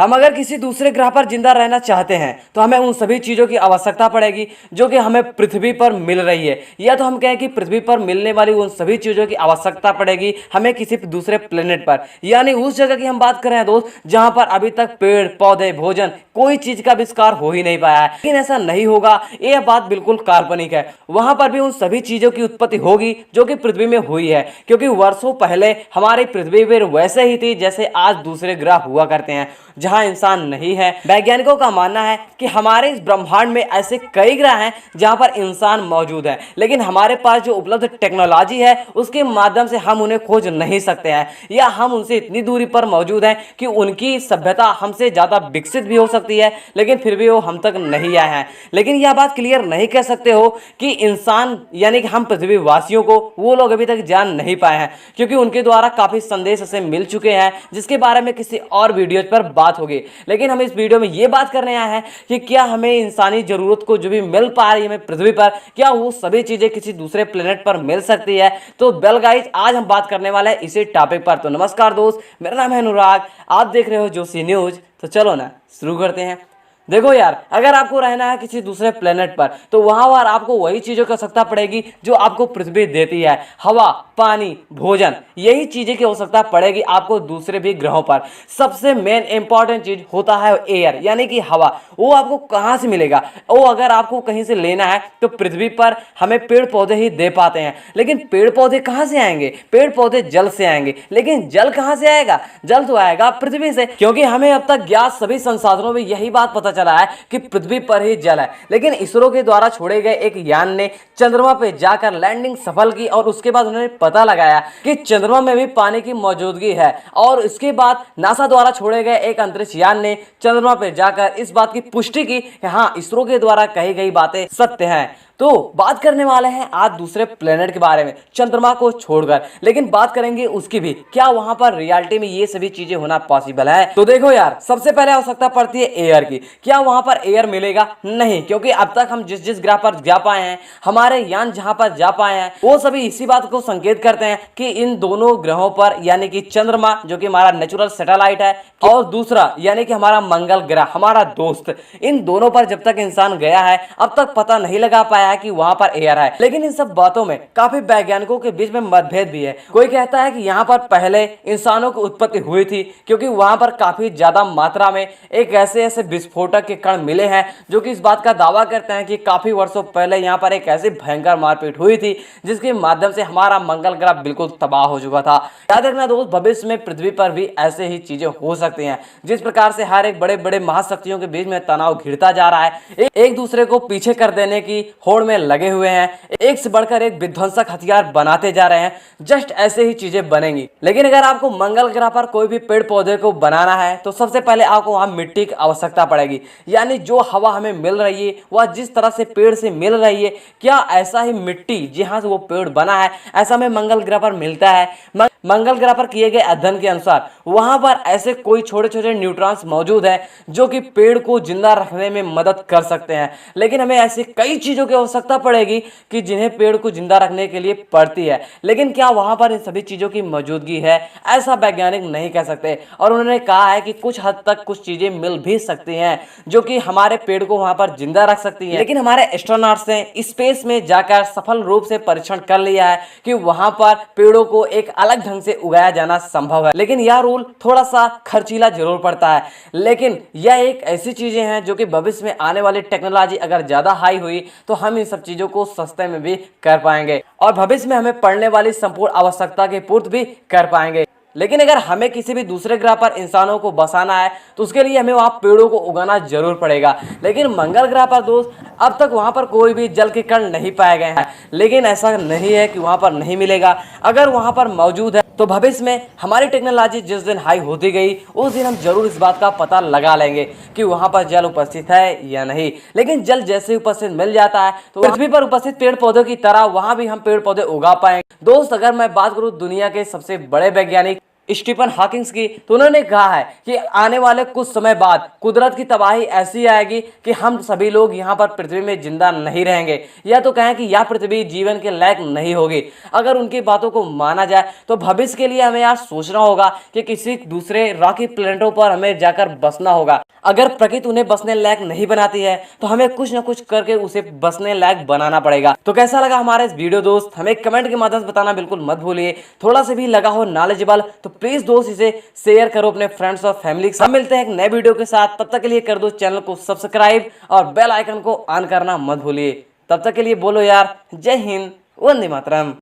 हम अगर किसी दूसरे ग्रह पर जिंदा रहना चाहते हैं तो हमें उन सभी चीज़ों की आवश्यकता पड़ेगी जो कि हमें पृथ्वी पर मिल रही है, या तो हम कहें कि पृथ्वी पर मिलने वाली उन सभी चीज़ों की आवश्यकता पड़ेगी हमें किसी दूसरे प्लेनेट पर, यानी उस जगह की हम बात कर रहे हैं दोस्त जहां पर अभी तक पेड़ पौधे भोजन कोई चीज का आविष्कार हो ही नहीं पाया है। लेकिन ऐसा नहीं होगा, यह बात बिल्कुल काल्पनिक है। वहां पर भी उन सभी चीजों की उत्पत्ति होगी जो कि पृथ्वी में हुई है, क्योंकि वर्षों पहले हमारी पृथ्वी पर वैसे ही थी जैसे आज दूसरे ग्रह हुआ करते हैं जहां इंसान नहीं है। वैज्ञानिकों का मानना है कि हमारे इस ब्रह्मांड में ऐसे कई ग्रह हैं जहां पर इंसान मौजूद है, लेकिन हमारे पास जो उपलब्ध टेक्नोलॉजी है उसके माध्यम से हम उन्हें खोज नहीं सकते हैं, या हम उनसे इतनी दूरी पर मौजूद हैं कि उनकी सभ्यता हमसे ज्यादा विकसित भी हो सकती है लेकिन फिर भी वो हम तक नहीं आए हैं। लेकिन यह बात क्लियर नहीं कह सकते हो कि इंसान यानी कि हम पृथ्वी वासियों को वो लोग अभी तक जान नहीं पाए हैं, क्योंकि उनके द्वारा काफी संदेश ऐसे मिल चुके हैं जिसके बारे में किसी और वीडियो पर बात होगी। लेकिन हम इस वीडियो में ये बात करने आए हैं कि क्या हमें इंसानी जरूरत को जो भी मिल पा रही है हमें पृथ्वी पर, क्या वो सभी चीजें किसी दूसरे प्लेनेट पर मिल सकती है। तो वेल गाइस, आज हम बात करने वाले हैं इसी टॉपिक पर। तो नमस्कार दोस्त, मेरा नाम है अनुराग, आप देख रहे हो जोशी न्यूज। तो चलो ना शुरू करते हैं। देखो यार, अगर आपको रहना है किसी दूसरे प्लेनेट पर तो वहां पर आपको वही चीजों की आवश्यकता पड़ेगी जो आपको पृथ्वी देती है, हवा पानी भोजन, यही चीजें की आवश्यकता पड़ेगी आपको दूसरे भी ग्रहों पर। सबसे मेन इंपॉर्टेंट चीज होता है एयर यानी कि हवा। वो आपको कहां से मिलेगा? वो अगर आपको कहीं से लेना है तो पृथ्वी पर हमें पेड़ पौधे ही दे पाते हैं, लेकिन पेड़ पौधे कहां से आएंगे? पेड़ पौधे जल से आएंगे, लेकिन जल कहां से आएगा? जल तो आएगा पृथ्वी से, क्योंकि हमें अब तक ज्ञात सभी संसाधनों में यही बात पता चला है कि पृथ्वी पर ही जल है। लेकिन इसरो के द्वारा छोड़े गए एक यान ने चंद्रमा पे जाकर लैंडिंग सफल की और उसके बाद उन्होंने पता लगाया कि चंद्रमा में भी पानी की मौजूदगी है। और इसके बाद नासा द्वारा छोड़े गए एक अंतरिक्ष यान ने चंद्रमा पे जाकर इस बात की पुष्टि की कि हाँ, इसरो के द्वारा कही गई बातें सत्य हैं। तो बात करने वाले हैं आज दूसरे प्लेनेट के बारे में, चंद्रमा को छोड़कर। लेकिन बात करेंगे उसकी भी, क्या वहां पर रियलिटी में ये सभी चीजें होना पॉसिबल है? तो देखो यार, सबसे पहले आवश्यकता पड़ती है एयर की। क्या वहां पर एयर मिलेगा? नहीं, क्योंकि अब तक हम जिस जिस ग्रह पर जा पाए हैं, हमारे यान जहां पर जा पाए हैं, वो सभी इसी बात को संकेत करते हैं कि इन दोनों ग्रहों पर यानी कि चंद्रमा जो कि हमारा नेचुरल सैटेलाइट है और दूसरा यानी कि हमारा मंगल ग्रह हमारा दोस्त, इन दोनों पर जब तक इंसान गया है अब तक पता नहीं लगा पाया कि वहां पर एयर है। लेकिन इन सब बातों में काफी वैज्ञानिकों के बीच में मतभेद भी है। कोई कहता है कि यहां पर पहले इंसानों की उत्पत्ति हुई थी, क्योंकि वहां पर काफी ज्यादा मात्रा में एक ऐसे ऐसे विस्फोटक के कण मिले हैं जो कि इस बात का दावा करते हैं कि काफी वर्षों पहले यहां पर एक ऐसी भयंकर मारपीट हुई थी जिसके माध्यम से हमारा मंगल ग्रह बिल्कुल तबाह हो चुका था। याद रखना दोस्त, भविष्य में पृथ्वी पर भी ऐसे ही चीजें हो सकती हैं। जिस प्रकार से हर एक बड़े बड़े महाशक्तियों के बीच में तनाव घिरता जा रहा है, एक दूसरे को पीछे कर देने की होड़ में लगे हुए हैं, एक से बढ़कर एक विध्वंसक हथियार बनाते जा रहे हैं, जस्ट ऐसे ही चीजें बनेंगी। लेकिन अगर आपको मंगल ग्रह पर कोई भी पेड़ पौधे को बनाना है तो सबसे पहले आपको वहां मिट्टी की आवश्यकता पड़ेगी, यानी जो हवा हमें मिल रही है वह जिस तरह से पेड़ से मिल रही है, क्या ऐसा ही मिट्टी जहां से वो पेड़ बना है ऐसा हमें मंगल ग्रह पर मिलता है? मंगल ग्रह पर किए गए अध्ययन के अनुसार वहां पर ऐसे कोई छोटे छोटे न्यूट्रॉन्स मौजूद हैं जो कि पेड़ को जिंदा रखने में मदद कर सकते हैं। लेकिन हमें ऐसी कई चीजों की आवश्यकता पड़ेगी कि जिन्हें पेड़ को जिंदा रखने के लिए पड़ती है, लेकिन क्या वहां पर इन सभी चीजों की मौजूदगी है? ऐसा वैज्ञानिक नहीं कह सकते। और उन्होंने कहा है कि कुछ हद तक कुछ चीजें मिल भी सकती हैं जो कि हमारे पेड़ को वहां पर जिंदा रख सकती हैं। लेकिन हमारे एस्ट्रोनॉट्स ने स्पेस में जाकर सफल रूप से परीक्षण कर लिया है कि वहां पर पेड़ों को एक अलग ढंग से उगाया जाना संभव है। लेकिन यह रूल थोड़ा सा खर्चीला जरूर पड़ता है, लेकिन यह एक ऐसी चीजें हैं जो कि भविष्य में आने वाली टेक्नोलॉजी अगर ज्यादा हाई हुई तो हम इन सब चीजों को सस्ते में भी कर पाएंगे और भविष्य में हमें पड़ने वाली संपूर्ण आवश्यकता की पूर्ति भी कर पाएंगे। लेकिन अगर हमें किसी भी दूसरे ग्रह पर इंसानों को बसाना है तो उसके लिए हमें वहां पेड़ों को उगाना जरूर पड़ेगा। लेकिन मंगल ग्रह पर दोस्त अब तक वहां पर कोई भी जल के कण नहीं पाए गए हैं, लेकिन ऐसा नहीं है कि वहां पर नहीं मिलेगा। अगर वहां पर मौजूद है तो भविष्य में हमारी टेक्नोलॉजी जिस दिन हाई होती गई उस दिन हम जरूर इस बात का पता लगा लेंगे कि वहां पर जल उपस्थित है या नहीं। लेकिन जल जैसे उपस्थित मिल जाता है तो पृथ्वी पर उपस्थित पेड़ पौधों की तरह वहां भी हम पेड़ पौधे उगा पाएंगे। दोस्त, अगर मैं बात करूं दुनिया के सबसे बड़े वैज्ञानिक स्टीफन हॉकिंग्स की, तो उन्होंने कहा है कि आने वाले कुछ समय बाद कुदरत की तबाही ऐसी आएगी कि हम सभी लोग यहाँ पर पृथ्वी में जिंदा नहीं रहेंगे, या तो कहें कि यह पृथ्वी जीवन के लायक नहीं होगी। अगर उनकी बातों को माना जाए तो भविष्य के लिए हमें यार सोचना होगा कि किसी दूसरे रॉकी प्लेनेटों पर हमें जाकर बसना होगा। अगर प्रकृति उन्हें बसने लायक नहीं बनाती है तो हमें कुछ ना कुछ करके उसे बसने लायक बनाना पड़ेगा। तो कैसा लगा हमारा इस वीडियो दोस्त, हमें कमेंट के माध्यम से बताना बिल्कुल मत भूलिए। थोड़ा सा भी लगा हो नॉलेजेबल तो प्लीज दोस्त इसे शेयर करो अपने फ्रेंड्स और फैमिली के साथ। मिलते हैं एक नए वीडियो के साथ, तब तक के लिए कर दो चैनल को सब्सक्राइब और बेल आइकन को ऑन करना मत भूलिए। तब तक के लिए बोलो यार जय हिंद, वंदे मातरम।